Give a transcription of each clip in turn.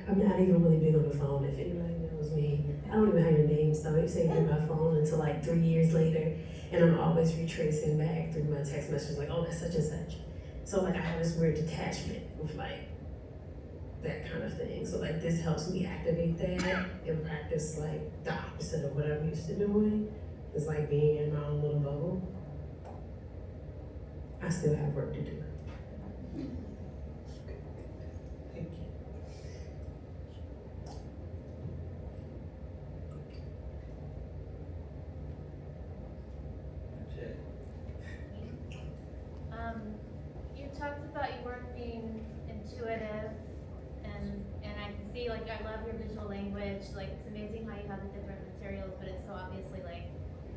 I'm not even really big on the phone. If anybody knows me, I don't even have your name, so I say in my phone until like 3 years later, and I'm always retracing back through my text messages like, oh, that's such and such. So like I have this weird detachment with like that kind of thing. So like this helps me activate that and practice like the opposite of what I'm used to doing. It's like being in my own little bubble. I still have work to do. Thank you. You talked about you weren't being intuitive, and I can see, like, I love your visual language. Like, it's amazing how you have the different materials, but it's so obviously like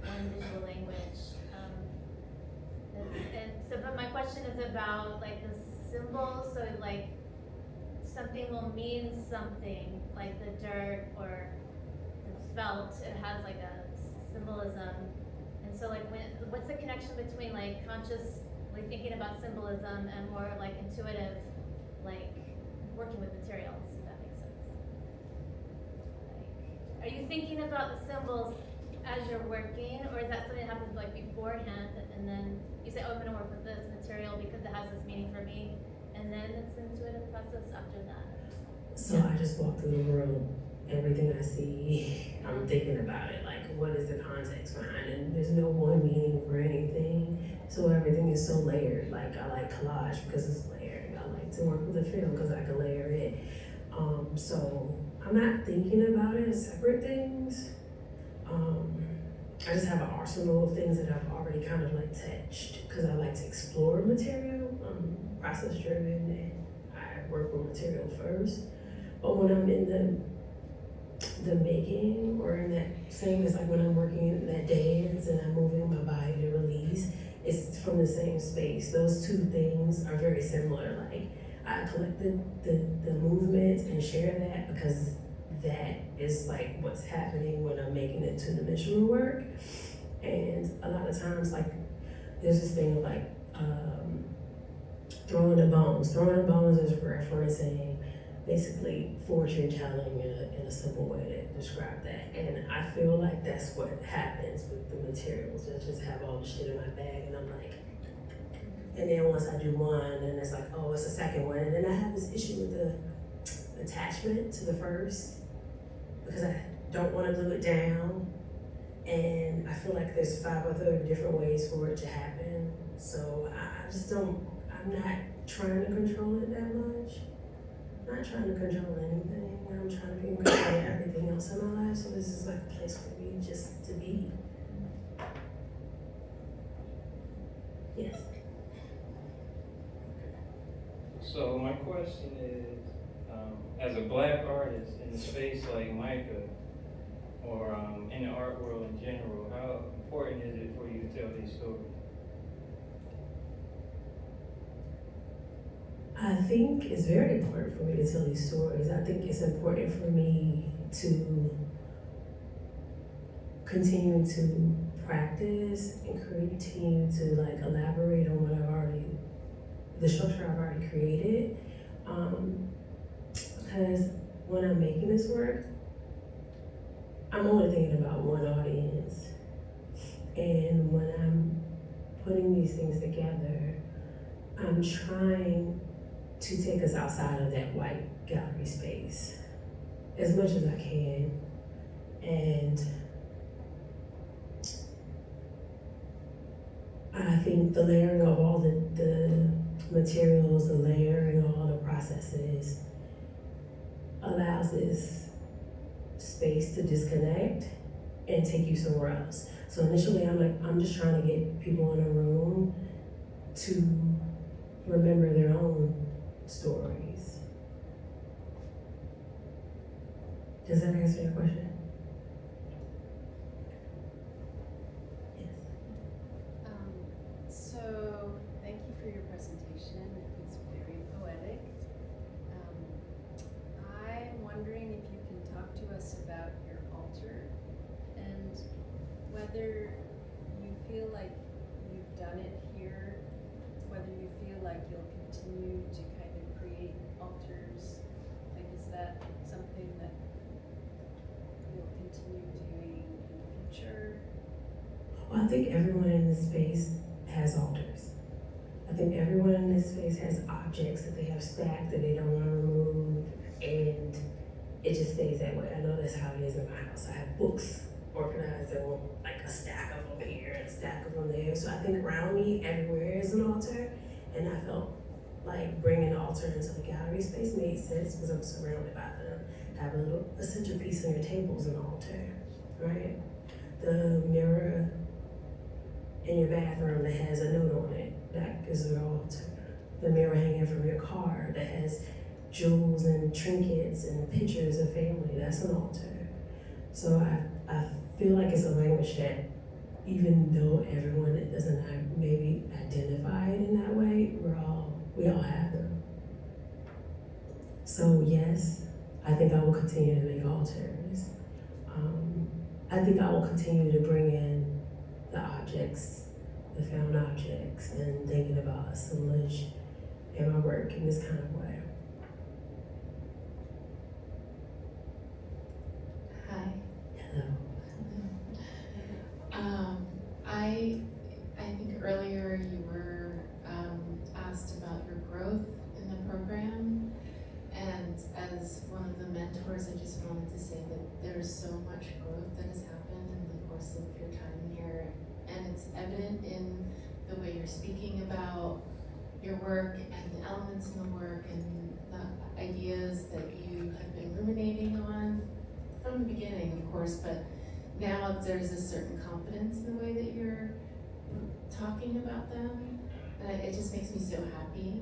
one visual language. And so, but my question is about like the symbols. So like something will mean something, like the dirt or the felt. It has like a symbolism. And so like what's the connection between like consciously thinking about symbolism and more like intuitive, like working with materials, if that makes sense? Like, are you thinking about the symbols as you're working, or is that something that happens like beforehand and then you say, oh, I'm gonna work with this material because it has this meaning for me, and then it's an intuitive process after that? So I just walk through the world. Everything I see, I'm thinking about it. Like, what is the context behind it? And there's no one meaning for anything. So everything is so layered. Like, I like collage because it's layered. I like to work with a film because I can layer it. So I'm not thinking about it as separate things. I just have an arsenal of things that I've already kind of like touched because I like to explore material. I'm process driven and I work with material first. But when I'm in the making or in that same as like when I'm working in that dance and I'm moving my body to release, it's from the same space. Those two things are very similar. Like I collect the movements and share that because that is like what's happening when I'm making it two-dimensional work. And a lot of times like there's this thing of like throwing the bones. Throwing the bones is referencing basically fortune telling in a simple way to describe that. And I feel like that's what happens with the materials. I just have all the shit in my bag and I'm like, and then once I do one and it's like, oh, it's a second one. And then I have this issue with the attachment to the first because I don't want to glue it down. And I feel like there's 5 other different ways for it to happen. So I just don't, I'm not trying to control it that much. I'm not trying to control anything. I'm trying to be in control of everything else in my life. So this is like a place for me just to be. Yes. So my question is, as a Black artist in a space like Micah, or in the art world in general, how important is it for you to tell these stories? I think it's very important for me to tell these stories. I think it's important for me to continue to practice and continue to like elaborate on what the structure I've already created. Because when I'm making this work, I'm only thinking about one audience. And when I'm putting these things together, I'm trying to take us outside of that white gallery space as much as I can. And I think the layering of all the materials, the layering of all the processes allows this space to disconnect and take you somewhere else. So initially I'm just trying to get people in a room to remember their own stories. Does that answer your question? Yes. So thank you for your presentation. It's very poetic. I'm wondering if you can talk to us about your altar and whether you feel like you've done it here, whether you feel like you'll continue to kind of create altars. Like, is that think everyone in this space has altars. I think everyone in this space has objects that they have stacked that they don't want to remove, and it just stays that way. I know that's how it is in my house. I have books organized and like a stack of them here and a stack of them there. So I think around me, everywhere is an altar, and I felt like bringing the altar into the gallery space made sense because I'm surrounded by them. Have a centerpiece on your table is an altar, right? The mirror in your bathroom that has a note on it, that is an altar. The mirror hanging from your car that has jewels and trinkets and pictures of family, that's an altar. So I feel like it's a language that even though everyone doesn't maybe identify it in that way, we all have them. So yes, I think I will continue to make altars. I think I will continue to bring in the objects, the found objects, and thinking about assemblage in my work in this kind of way. Hi. Hello. I think earlier you were asked about your growth in the program, and as one of the mentors, I just wanted to say that there's so much growth that has happened in the course of your time here, and it's evident in the way you're speaking about your work and the elements in the work and the ideas that you have been ruminating on from the beginning, of course, but now there's a certain confidence in the way that you're talking about them, and it just makes me so happy.